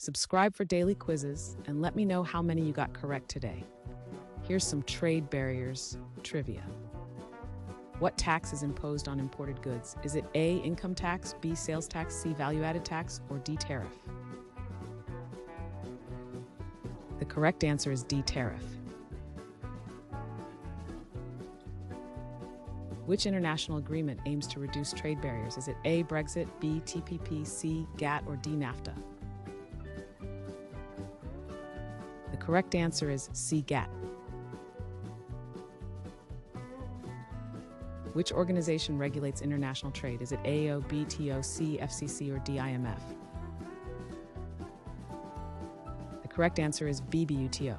Subscribe for daily quizzes and let me know how many you got correct today. Here's some trade barriers trivia. What tax is imposed on imported goods? Is it A, income tax, B, sales tax, C, value-added tax, or D, tariff? The correct answer is D, tariff. Which international agreement aims to reduce trade barriers? Is it A, Brexit, B, TPP, C, GATT, or D, NAFTA? The correct answer is C, GATT. Which organization regulates international trade? Is it AO, BTO, C, FCC, or D, IMF? The correct answer is B, BUTO.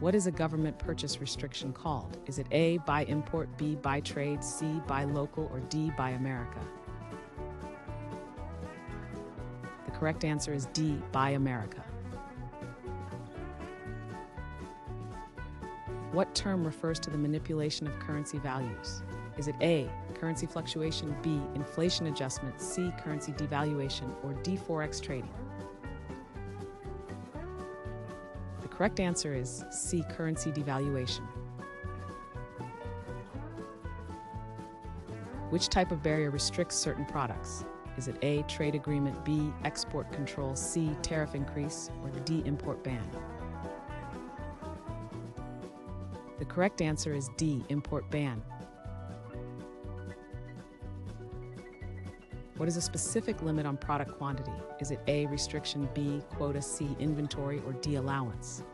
What is a government purchase restriction called? Is it A, buy import, B, buy trade, C, buy local, or D, buy America? The correct answer is D, buy America. What term refers to the manipulation of currency values? Is it A, currency fluctuation, B, inflation adjustment, C, currency devaluation, or D, forex trading? The correct answer is C, currency devaluation. Which type of barrier restricts certain products? Is it A, trade agreement, B, export control, C, tariff increase, or D, import ban? The correct answer is D, import ban. What is a specific limit on product quantity? Is it A, restriction, B, quota, C, inventory, or D, allowance?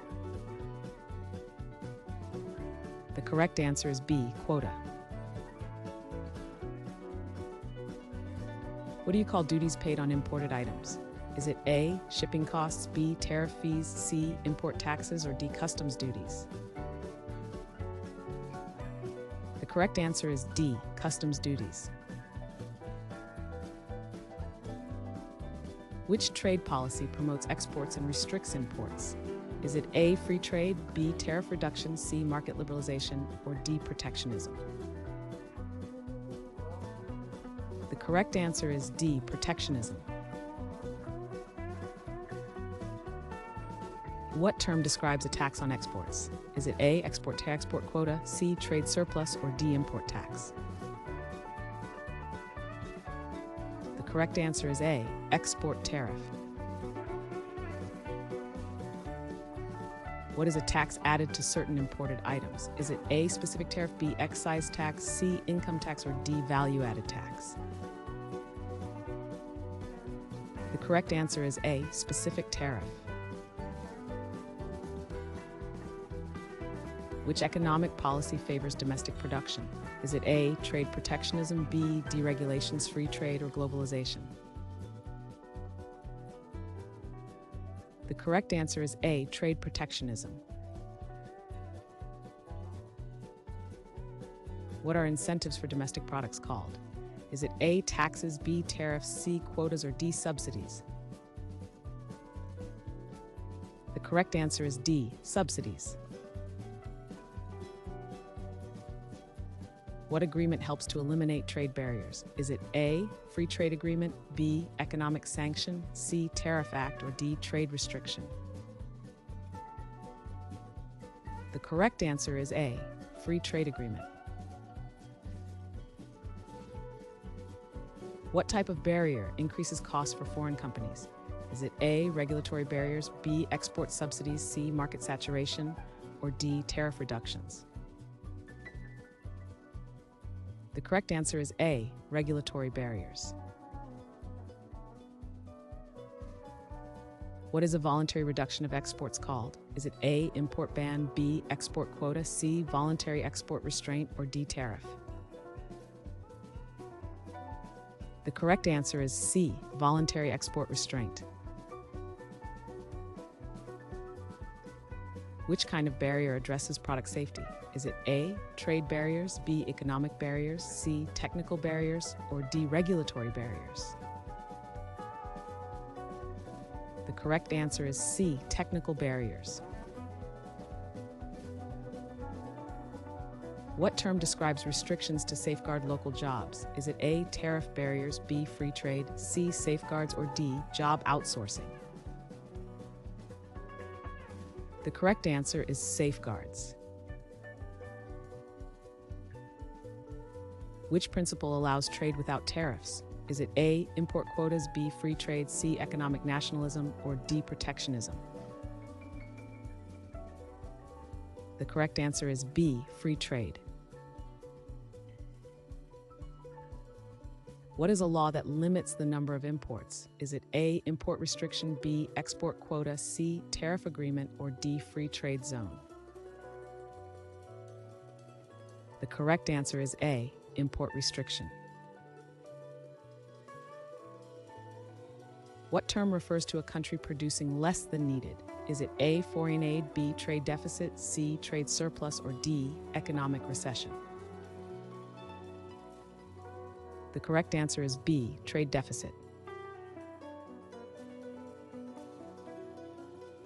The correct answer is B, quota. What do you call duties paid on imported items? Is it A, shipping costs, B, tariff fees, C, import taxes, or D, customs duties? The correct answer is D, customs duties. Which trade policy promotes exports and restricts imports? Is it A, free trade, B, tariff reduction, C, market liberalization, or D, protectionism? The correct answer is D, protectionism. What term describes a tax on exports? Is it A, export quota, C, trade surplus, or D, import tax? The correct answer is A, export tariff. What is a tax added to certain imported items? Is it A, specific tariff, B, excise tax, C, income tax, or D, value-added tax? The correct answer is A, specific tariff. Which economic policy favors domestic production? Is it A, trade protectionism, B, deregulations, free trade, or globalization? The correct answer is A, trade protectionism. What are incentives for domestic products called? Is it A, taxes, B, tariffs, C, quotas, or D, subsidies? The correct answer is D, subsidies. What agreement helps to eliminate trade barriers? Is it A, free trade agreement, B, economic sanction, C, tariff act, or D, trade restriction? The correct answer is A, free trade agreement. What type of barrier increases costs for foreign companies? Is it A, regulatory barriers, B, export subsidies, C, market saturation, or D, tariff reductions? The correct answer is A, regulatory barriers. What is a voluntary reduction of exports called? Is it A, import ban, B, export quota, C, voluntary export restraint, or D, tariff? The correct answer is C, voluntary export restraint. Which kind of barrier addresses product safety? Is it A, trade barriers, B, economic barriers, C, technical barriers, or D, regulatory barriers? The correct answer is C, technical barriers. What term describes restrictions to safeguard local jobs? Is it A, tariff barriers, B, free trade, C, safeguards, or D, job outsourcing? The correct answer is safeguards. Which principle allows trade without tariffs? Is it A, import quotas, B, free trade, C, economic nationalism, or D, protectionism? The correct answer is B, free trade. What is a law that limits the number of imports? Is it A, import restriction, B, export quota, C, tariff agreement, or D, free trade zone? The correct answer is A, import restriction. What term refers to a country producing less than needed? Is it A, foreign aid, B, trade deficit, C, trade surplus, or D, economic recession? The correct answer is B, trade deficit.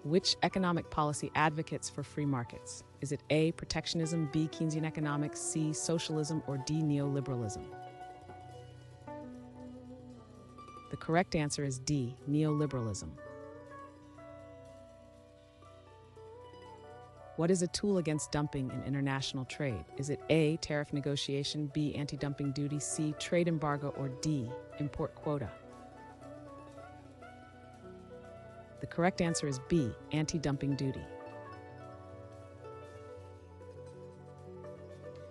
Which economic policy advocates for free markets? Is it A, protectionism, B, Keynesian economics, C, socialism, or D, neoliberalism? The correct answer is D, neoliberalism. What is a tool against dumping in international trade? Is it A, tariff negotiation, B, anti-dumping duty, C, trade embargo, or D, import quota? The correct answer is B, anti-dumping duty.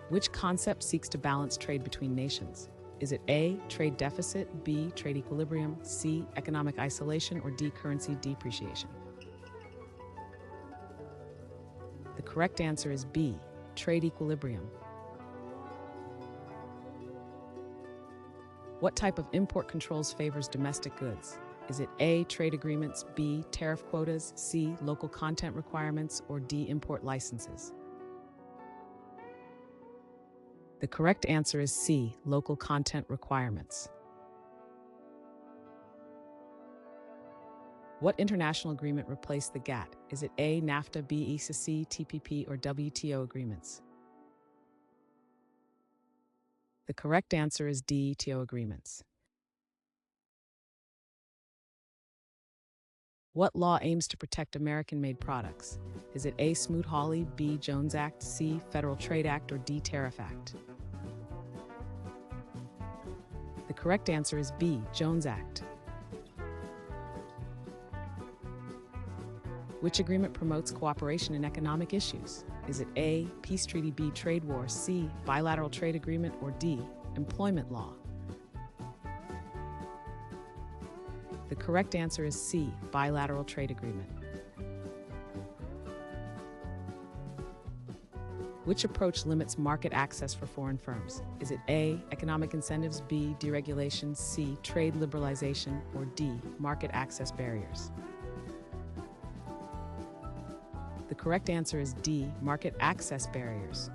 Which concept seeks to balance trade between nations? Is it A, trade deficit, B, trade equilibrium, C, economic isolation, or D, currency depreciation? The correct answer is B, trade equilibrium. What type of import controls favors domestic goods? Is it A, trade agreements, B, tariff quotas, C, local content requirements, or D, import licenses? The correct answer is C, local content requirements. What international agreement replaced the GATT? Is it A, NAFTA, B, ESA, C, TPP, or WTO agreements? The correct answer is D, WTO agreements. What law aims to protect American-made products? Is it A, Smoot-Hawley, B, Jones Act, C, Federal Trade Act, or D, Tariff Act? The correct answer is B, Jones Act. Which agreement promotes cooperation in economic issues? Is it A, peace treaty, B, trade war, C, bilateral trade agreement, or D, employment law? The correct answer is C, bilateral trade agreement. Which approach limits market access for foreign firms? Is it A, economic incentives, B, deregulation, C, trade liberalization, or D, market access barriers? The correct answer is D, market access barriers.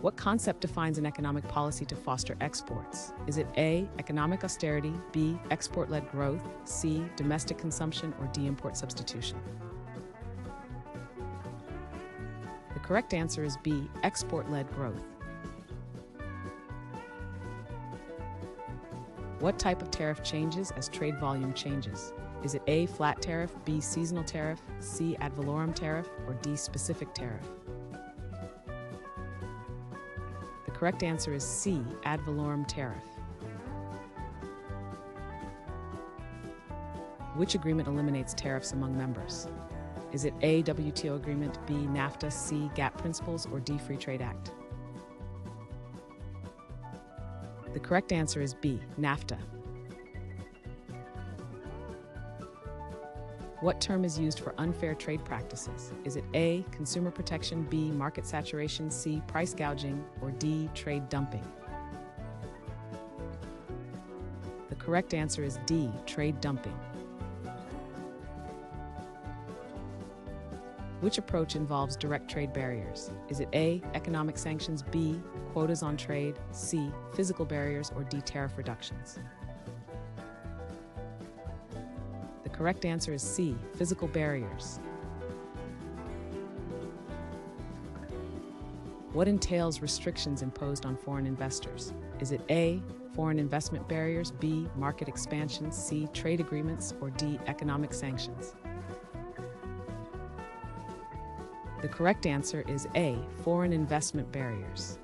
What concept defines an economic policy to foster exports? Is it A, economic austerity, B, export-led growth, C, domestic consumption, or D, import substitution? The correct answer is B, export-led growth. What type of tariff changes as trade volume changes? Is it A, flat tariff, B, seasonal tariff, C, ad valorem tariff, or D, specific tariff? The correct answer is C, ad valorem tariff. Which agreement eliminates tariffs among members? Is it A, WTO agreement, B, NAFTA, C, GATT principles, or D, Free Trade Act? The correct answer is B, NAFTA. What term is used for unfair trade practices? Is it A, consumer protection, B, market saturation, C, price gouging, or D, trade dumping? The correct answer is D, trade dumping. Which approach involves direct trade barriers? Is it A, economic sanctions, B, quotas on trade, C, physical barriers, or D, tariff reductions? The correct answer is C, physical barriers. What entails restrictions imposed on foreign investors? Is it A, foreign investment barriers, B, market expansion, C, trade agreements, or D, economic sanctions? The correct answer is A, foreign investment barriers.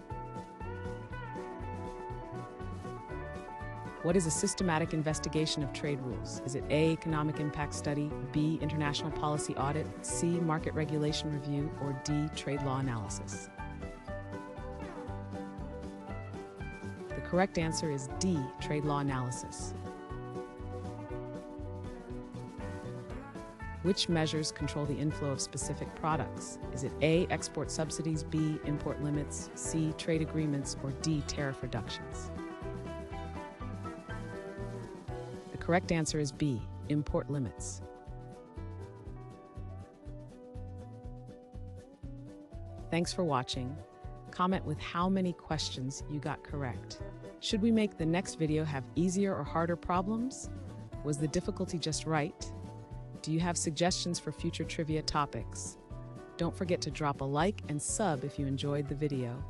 What is a systematic investigation of trade rules? Is it A, economic impact study, B, international policy audit, C, market regulation review, or D, trade law analysis? The correct answer is D, trade law analysis. Which measures control the inflow of specific products? Is it A, export subsidies, B, import limits, C, trade agreements, or D, tariff reductions? The correct answer is B, import limits. Thanks for watching. Comment with how many questions you got correct. Should we make the next video have easier or harder problems? Was the difficulty just right? Do you have suggestions for future trivia topics? Don't forget to drop a like and sub if you enjoyed the video.